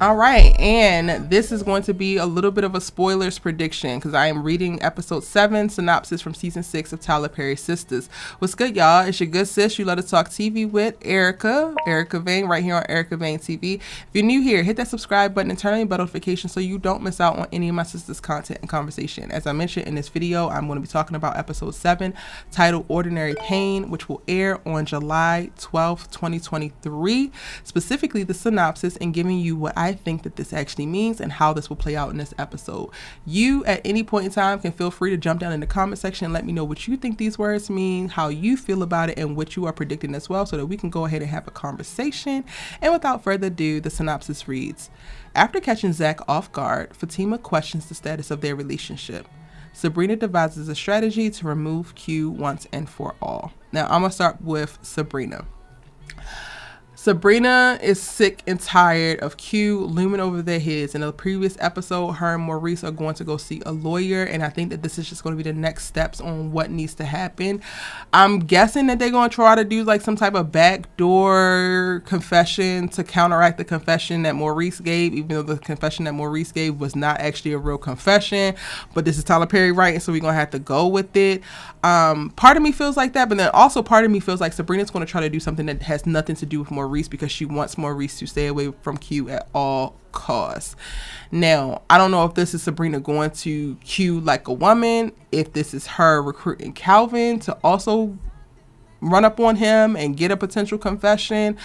All right, and this is going to be a little bit of a spoilers prediction because I am reading episode 7 synopsis from season 6 of Tyler Perry's Sistas. What's good, y'all? It's your good sis you love to talk TV with, Erica Vane, right here on Erica Vane TV. If you're new here, hit that subscribe button and turn on your bell notifications so you don't miss out on any of my sisters' content and conversation. As I mentioned in this video, I'm going to be talking about episode 7 titled Ordinary Pain, which will air on July 12th, 2023. Specifically the synopsis and giving you what I think that this actually means and how this will play out in this episode. You at any point in time can feel free to jump down in the comment section and let me know what you think these words mean, how you feel about it, and what you are predicting as well, so that we can go ahead and have a conversation. And without further ado, the synopsis reads: after catching ZAC off guard, Fatima questions the status of their relationship. Sabrina devises a strategy to remove Q once and for all. Now I'm gonna start with Sabrina. Sabrina is sick and tired of Q looming over their heads. In the previous episode, her and Maurice are going to go see a lawyer, and I think that this is just going to be the next steps on what needs to happen. I'm guessing that they're going to try to do like some type of backdoor confession to counteract the confession that Maurice gave, even though the confession that Maurice gave was not actually a real confession. But this is Tyler Perry writing, so we're going to have to go with it. Part of me feels like that, but then also part of me feels like Sabrina's going to try to do something that has nothing to do with Maurice, because she wants Maurice to stay away from Q at all costs. Now, I don't know if this is Sabrina going to Q like a woman, if this is her recruiting Calvin to also run up on him and get a potential confession,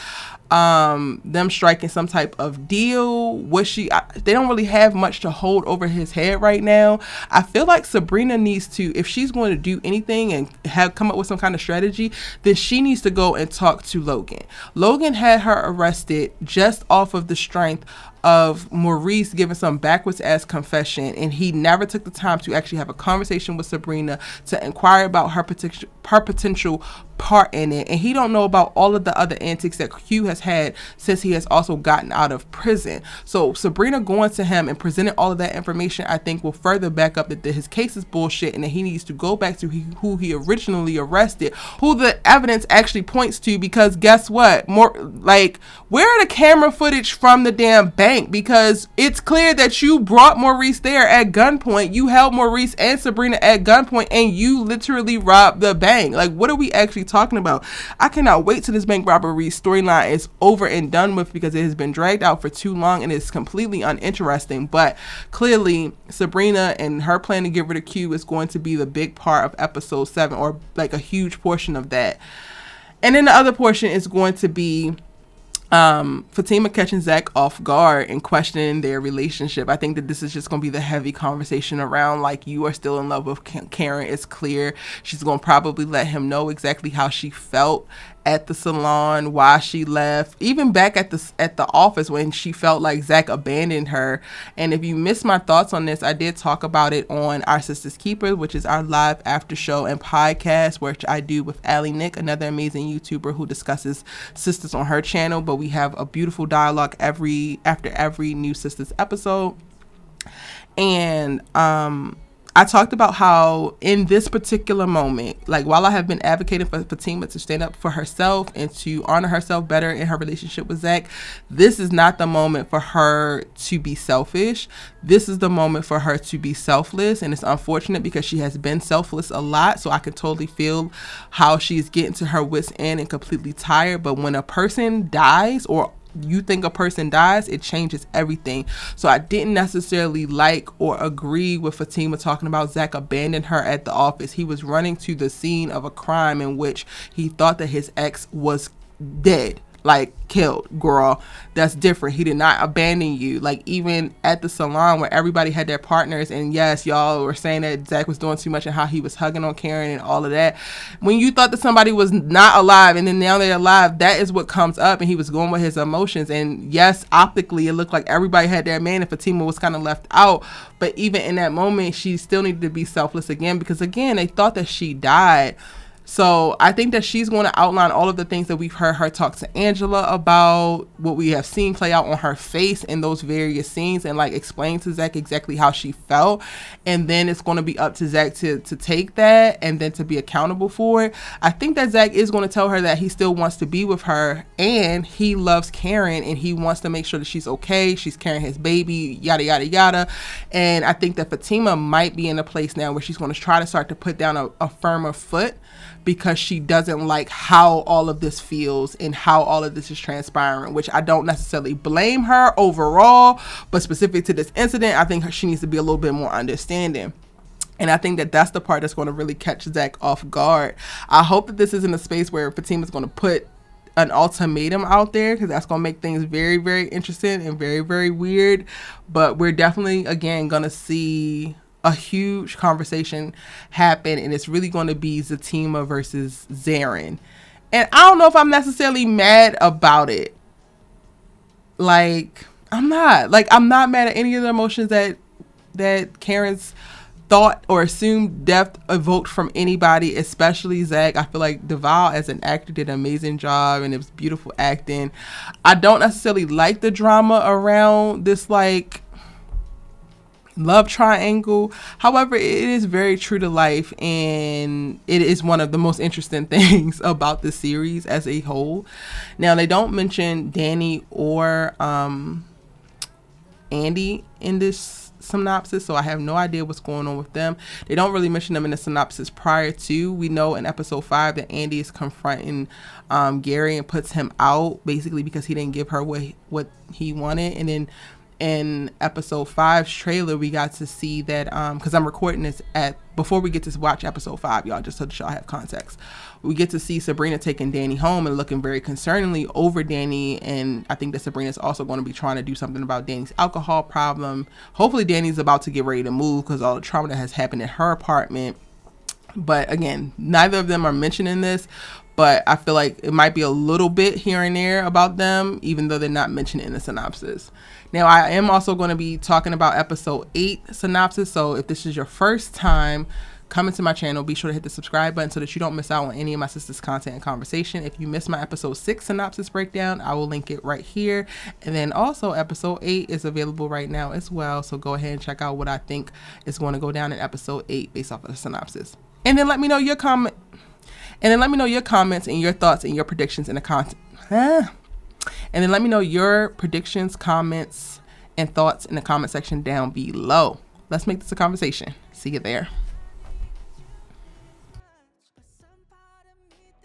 them striking some type of deal. They don't really have much to hold over his head right now. I feel like Sabrina needs to, if she's going to do anything and come up with some kind of strategy, then she needs to go and talk to Logan. Logan had her arrested just off of the strength of Maurice giving some backwards ass confession, and he never took the time to actually have a conversation with Sabrina to inquire about her potential part in it. And he don't know about all of the other antics that Q has had since he has also gotten out of prison. So Sabrina going to him and presenting all of that information, I think, will further back up that his case is bullshit and that he needs to go back to who he originally arrested, who the evidence actually points to. Because guess what? Where are the camera footage from the damn bank? Because it's clear that you brought Maurice there at gunpoint. You held Maurice and Sabrina at gunpoint, and you literally robbed the bank. Like, what are we actually talking about? I cannot wait till this bank robbery storyline is over and done with, because it has been dragged out for too long and it's completely uninteresting. But clearly Sabrina and her plan to get rid of Q is going to be the big part of episode 7, or like a huge portion of that. And then the other portion is going to be Fatima catching ZAC off guard and questioning their relationship. I think that this is just going to be the heavy conversation around, like, you are still in love with Karen. It's clear. She's going to probably let him know exactly how she felt at the salon, why she left, even back at the office when she felt like ZAC abandoned her. And if you missed my thoughts on this, I did talk about it on Our Sisters Keepers, which is our live after show and podcast, which I do with Allie Nick, another amazing YouTuber who discusses sisters on her channel. But we have a beautiful dialogue after every new Sisters episode. And I talked about how in this particular moment, like, while I have been advocating for Fatima to stand up for herself and to honor herself better in her relationship with ZAC, this is not the moment for her to be selfish. This is the moment for her to be selfless. And it's unfortunate because she has been selfless a lot. So I can totally feel how she's getting to her wit's end and completely tired. But when a person dies, or you think a person dies, it changes everything. So I didn't necessarily like or agree with Fatima talking about ZAC abandoned her at the office. He was running to the scene of a crime in which he thought that his ex was dead, like killed. Girl, that's different. He did not abandon you. Like, even at the salon where everybody had their partners, and yes, y'all were saying that ZAC was doing too much and how he was hugging on Karen and all of that. When you thought that somebody was not alive and then now they're alive, that is what comes up. And he was going with his emotions. And yes, optically it looked like everybody had their man and Fatima was kind of left out. But even in that moment, she still needed to be selfless again, because again, they thought that she died. So I think that she's going to outline all of the things that we've heard her talk to Angela about, what we have seen play out on her face in those various scenes, and like explain to ZAC exactly how she felt. And then it's going to be up to ZAC to take that and then to be accountable for it. I think that ZAC is going to tell her that he still wants to be with her and he loves Karen and he wants to make sure that she's okay. She's carrying his baby, yada, yada, yada. And I think that Fatima might be in a place now where she's going to try to start to put down a firmer foot, because she doesn't like how all of this feels and how all of this is transpiring, which I don't necessarily blame her overall, but specific to this incident, I think she needs to be a little bit more understanding. And I think that that's the part that's going to really catch ZAC off guard. I hope that this isn't a space where Fatima's going to put an ultimatum out there, because that's going to make things very, very interesting and very, very weird. But we're definitely, again, going to see a huge conversation happen, and it's really going to be Fatima versus Zarin. And I don't know if I'm necessarily mad about it. Like, I'm not mad at any of the emotions that Karen's thought or assumed death evoked from anybody, especially ZAC. I feel like Devale as an actor did an amazing job, and it was beautiful acting. I don't necessarily like the drama around this, like, love triangle. However, it is very true to life, and it is one of the most interesting things about the series as a whole. Now, they don't mention Danni or Andi in this synopsis, so I have no idea what's going on with them. They don't really mention them in the synopsis prior to. We know in episode 5 that Andi is confronting Gary and puts him out, basically because he didn't give her what he wanted. And then in episode 5's trailer, we got to see that, because I'm recording this before we get to watch episode 5, y'all, just so that y'all have context. We get to see Sabrina taking Danni home and looking very concerningly over Danni, and I think that Sabrina's also going to be trying to do something about Danni's alcohol problem. Hopefully Danni's about to get ready to move because all the trauma that has happened in her apartment. But again, neither of them are mentioning this, but I feel like it might be a little bit here and there about them, even though they're not mentioned in the synopsis. Now, I am also going to be talking about episode 8 synopsis. So if this is your first time coming to my channel, be sure to hit the subscribe button so that you don't miss out on any of my sisters' content and conversation. If you missed my episode 6 synopsis breakdown, I will link it right here. And then also episode 8 is available right now as well. So go ahead and check out what I think is going to go down in episode 8 based off of the synopsis. And then let me know your comments and your thoughts and your predictions in the content. And then let me know your predictions, comments, and thoughts in the comment section down below. Let's make this a conversation. See you there.